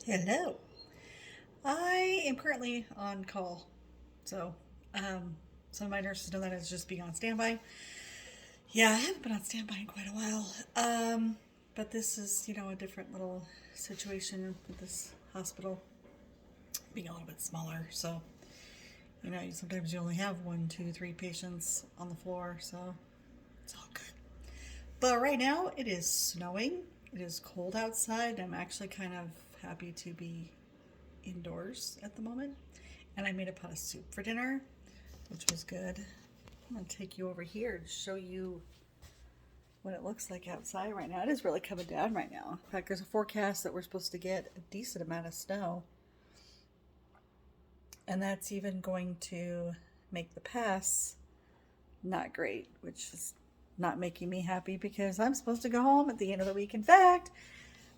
Hello. I am currently on call. So, um, some of my nurses know that as just being on standby. Yeah, I haven't been on standby in quite a while. But this is, a different little situation with this hospital being a little bit smaller. So, sometimes you only have one, two, three patients on the floor. So, it's all good. But right now, it is snowing. It is cold outside. I'm actually kind of happy to be indoors at the moment. And I made a pot of soup for dinner, which was good. I'm going to take you over here to show you what it looks like outside right now. It is really coming down right now. In fact, there's a forecast that we're supposed to get a decent amount of snow. And that's even going to make the pass not great, which is not making me happy because I'm supposed to go home at the end of the week. In fact,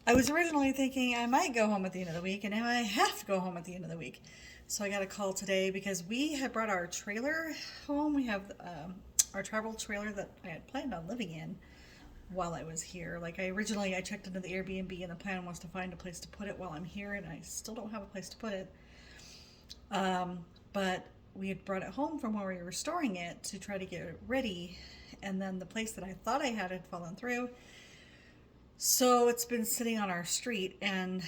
I was originally thinking I might go home at the end of the week, and now I have to go home at the end of the week. So I got a call today because we had brought our trailer home. We have our travel trailer that I had planned on living in while I was here. Like I checked into the Airbnb, and the plan was to find a place to put it while I'm here, and I still don't have a place to put it. But we had brought it home from where we were storing it to try to get it ready, and then the place that I thought I had fallen through. So it's been sitting on our street, and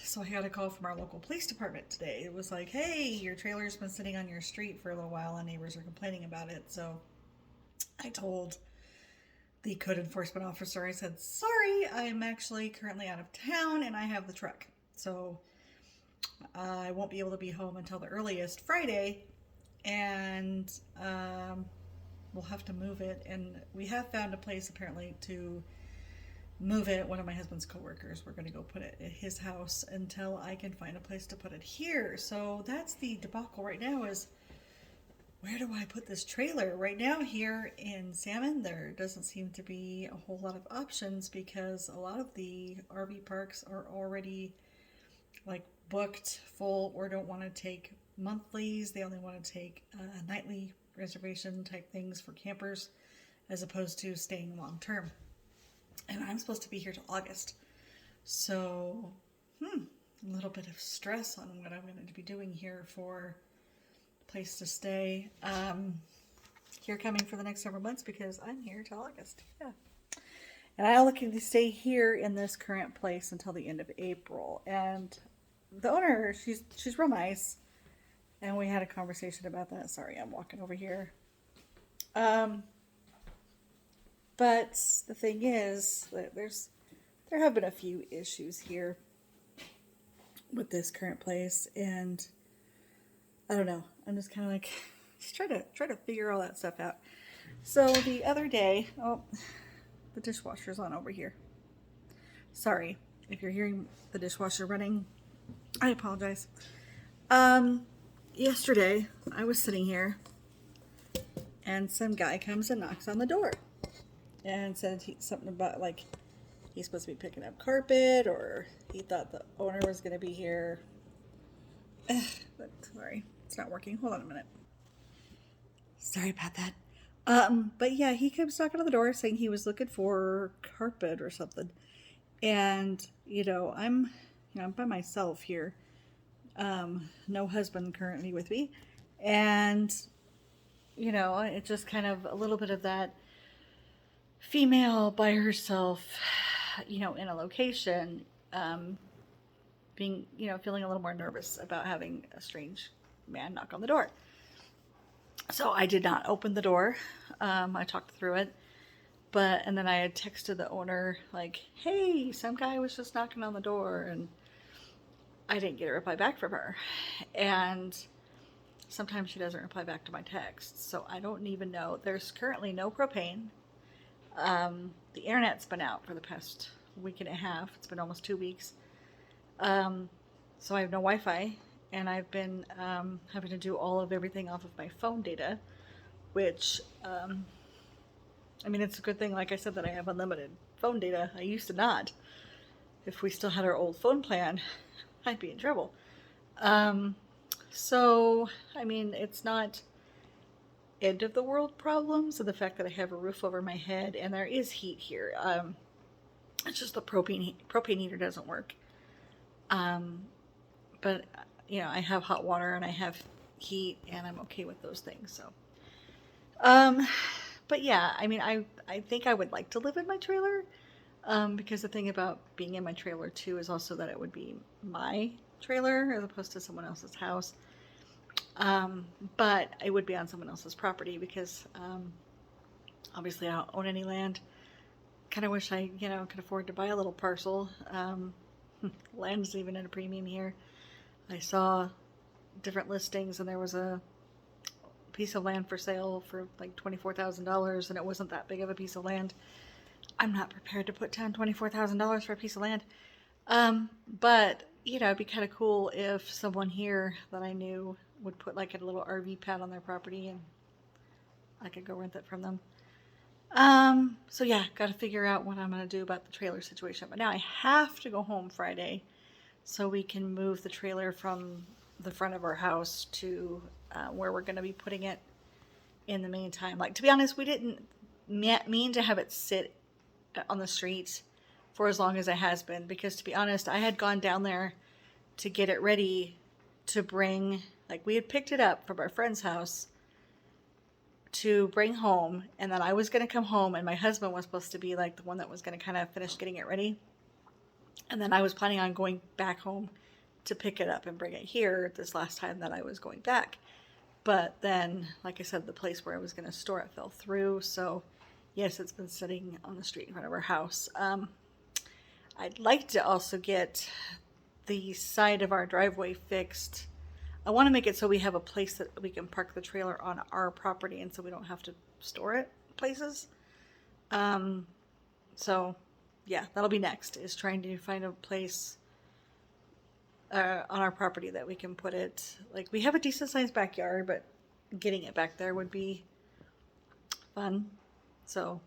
so I got a call from our local police department today. It was like, hey, your trailer's been sitting on your street for a little while, and neighbors are complaining about it. So I told the code enforcement officer, I said, sorry, I'm actually currently out of town, and I have the truck. So I won't be able to be home until the earliest Friday, and we'll have to move it. And we have found a place apparently to move it. One of my husband's coworkers, we're going to go put it at his house until I can find a place to put it here. So that's the debacle right now, is where do I put this trailer? Right now here in Salmon, there doesn't seem to be a whole lot of options because a lot of the RV parks are already like booked full or don't want to take monthlies. They only want to take nightly reservation type things for campers as opposed to staying long term. And I'm supposed to be here till August. So, a little bit of stress on what I'm going to be doing here for a place to stay. Here coming for the next several months because I'm here till August. Yeah. And I'm looking to stay here in this current place until the end of April. And the owner, she's real nice. And we had a conversation about that. Sorry, I'm walking over here. Um, but the thing is that there have been a few issues here with this current place, and I don't know. I'm just kind of like just try to figure all that stuff out. So the other day, oh, the dishwasher's on over here. Sorry if you're hearing the dishwasher running. I apologize. Um, Yesterday I was sitting here, and some guy comes and knocks on the door, and said something about like he's supposed to be picking up carpet, or he thought the owner was going to be here. But sorry, it's not working. Hold on a minute. Sorry about that. But yeah, he comes knocking on the door saying he was looking for carpet or something. And, I'm by myself here. No husband currently with me. And, it's just kind of a little bit of that female by herself, in a location, being, feeling a little more nervous about having a strange man knock on the door. So I did not open the door. I talked through it, and then I had texted the owner like, "Hey, some guy was just knocking on the door," and I didn't get a reply back from her. And sometimes she doesn't reply back to my texts, so I don't even know. There's currently no propane. The internet's been out for the past week and a half. It's been almost 2 weeks. So I have no Wi-Fi, and I've been having to do all of everything off of my phone data, which, it's a good thing, like I said, that I have unlimited phone data. I used to not. If we still had our old phone plan, I'd be in trouble. So, it's not end of the world problems, and the fact that I have a roof over my head and there is heat here. It's just the propane heater doesn't work. But, I have hot water and I have heat and I'm okay with those things. So, um, but yeah, I mean, I think I would like to live in my trailer. Because the thing about being in my trailer too is also that it would be my trailer as opposed to someone else's house. Um, but it would be on someone else's property because obviously I don't own any land. Kind of wish I, could afford to buy a little parcel. Land's even at a premium here. I saw different listings and there was a piece of land for sale for like $24,000 and it wasn't that big of a piece of land. I'm not prepared to put down $24,000 for a piece of land. But it'd be kind of cool if someone here that I knew would put like a little RV pad on their property and I could go rent it from them. So yeah, got to figure out what I'm going to do about the trailer situation. But now I have to go home Friday so we can move the trailer from the front of our house to where we're going to be putting it in the meantime. Like, to be honest, we didn't mean to have it sit on the street for as long as it has been, because to be honest, I had gone down there to get it ready to bring, like, we had picked it up from our friend's house to bring home, and then I was going to come home and my husband was supposed to be like the one that was going to kind of finish getting it ready, and then I was planning on going back home to pick it up and bring it here this last time that I was going back. But then, like I said, the place where I was going to store it fell through, so yes, it's been sitting on the street in front of our house. I'd like to also get the side of our driveway fixed. I want to make it so we have a place that we can park the trailer on our property and so we don't have to store it places. So yeah, that'll be next, is trying to find a place on our property that we can put it. Like, we have a decent sized backyard, but getting it back there would be fun. So,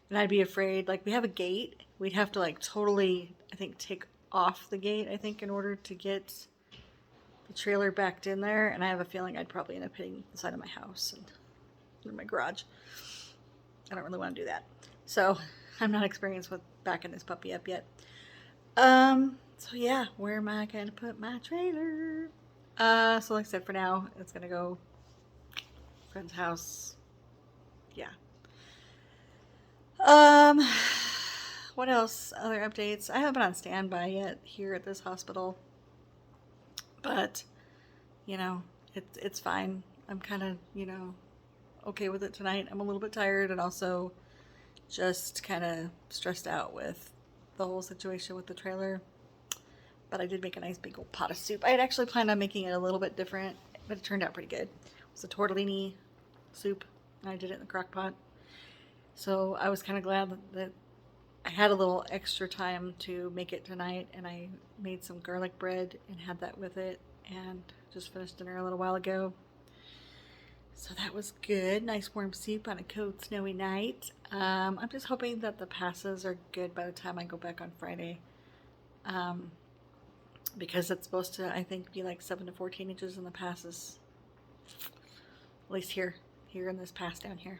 and I'd be afraid, like, we have a gate. We'd have to like totally, I think, take off the gate, I think, in order to get the trailer backed in there. And I have a feeling I'd probably end up hitting the side of my house and or my garage. I don't really want to do that. So I'm not experienced with backing this puppy up yet. So yeah, where am I going to put my trailer? So like I said, for now, it's going to go friend's house. Yeah. What else? Other updates? I haven't been on standby yet here at this hospital, but it's fine. I'm kind of, okay with it tonight. I'm a little bit tired and also just kind of stressed out with the whole situation with the trailer. But I did make a nice big old pot of soup. I had actually planned on making it a little bit different, but it turned out pretty good. It was a tortellini soup, and I did it in the crock pot. So I was kind of glad that I had a little extra time to make it tonight, and I made some garlic bread and had that with it, and just finished dinner a little while ago. So that was good. Nice warm soup on a cold, snowy night. I'm just hoping that the passes are good by the time I go back on Friday. Because it's supposed to, I think, be like 7 to 14 inches in the passes. At least here in this pass down here.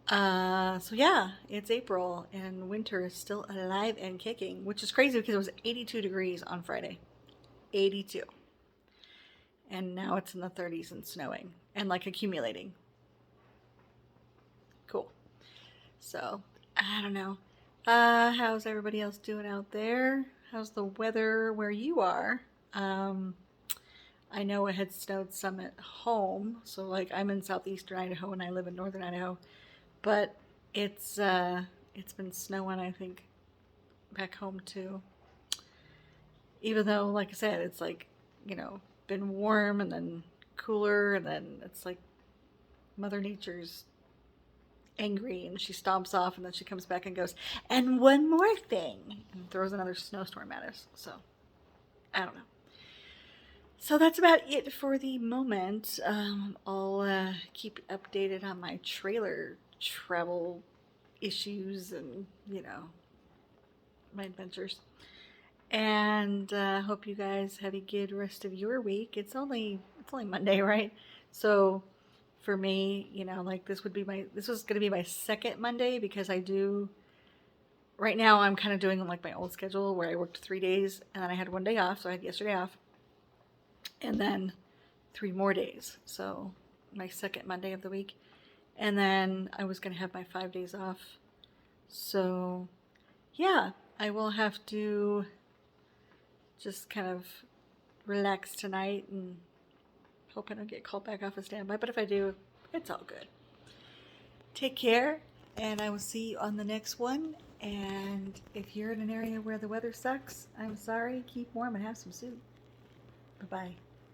So yeah, it's April and winter is still alive and kicking, which is crazy because it was 82 degrees on Friday. 82. And now it's in the 30s and snowing and like accumulating. Cool. So, I don't know. How's everybody else doing out there? How's the weather where you are? I know it had snowed some at home, so like I'm in southeastern Idaho and I live in northern Idaho, but it's been snowing, I think, back home too. Even though, like I said, it's like, been warm and then cooler, and then it's like Mother Nature's angry and she stomps off, and then she comes back and goes, and one more thing, and throws another snowstorm at us. So I don't know. So that's about it for the moment. I'll keep updated on my trailer travel issues and my adventures, and hope you guys have a good rest of your week. It's only Monday, right? So for me, like this was going to be my second Monday, because I do right now I'm kind of doing like my old schedule where I worked 3 days and then I had 1 day off, so I had yesterday off, and then 3 more days. So my second Monday of the week, and then I was gonna have my 5 days off. So yeah, I will have to just kind of relax tonight and hope I don't get called back off of standby. But if I do, it's all good. Take care, and I will see you on the next one. And if you're in an area where the weather sucks, I'm sorry. Keep warm and have some soup. Bye-bye.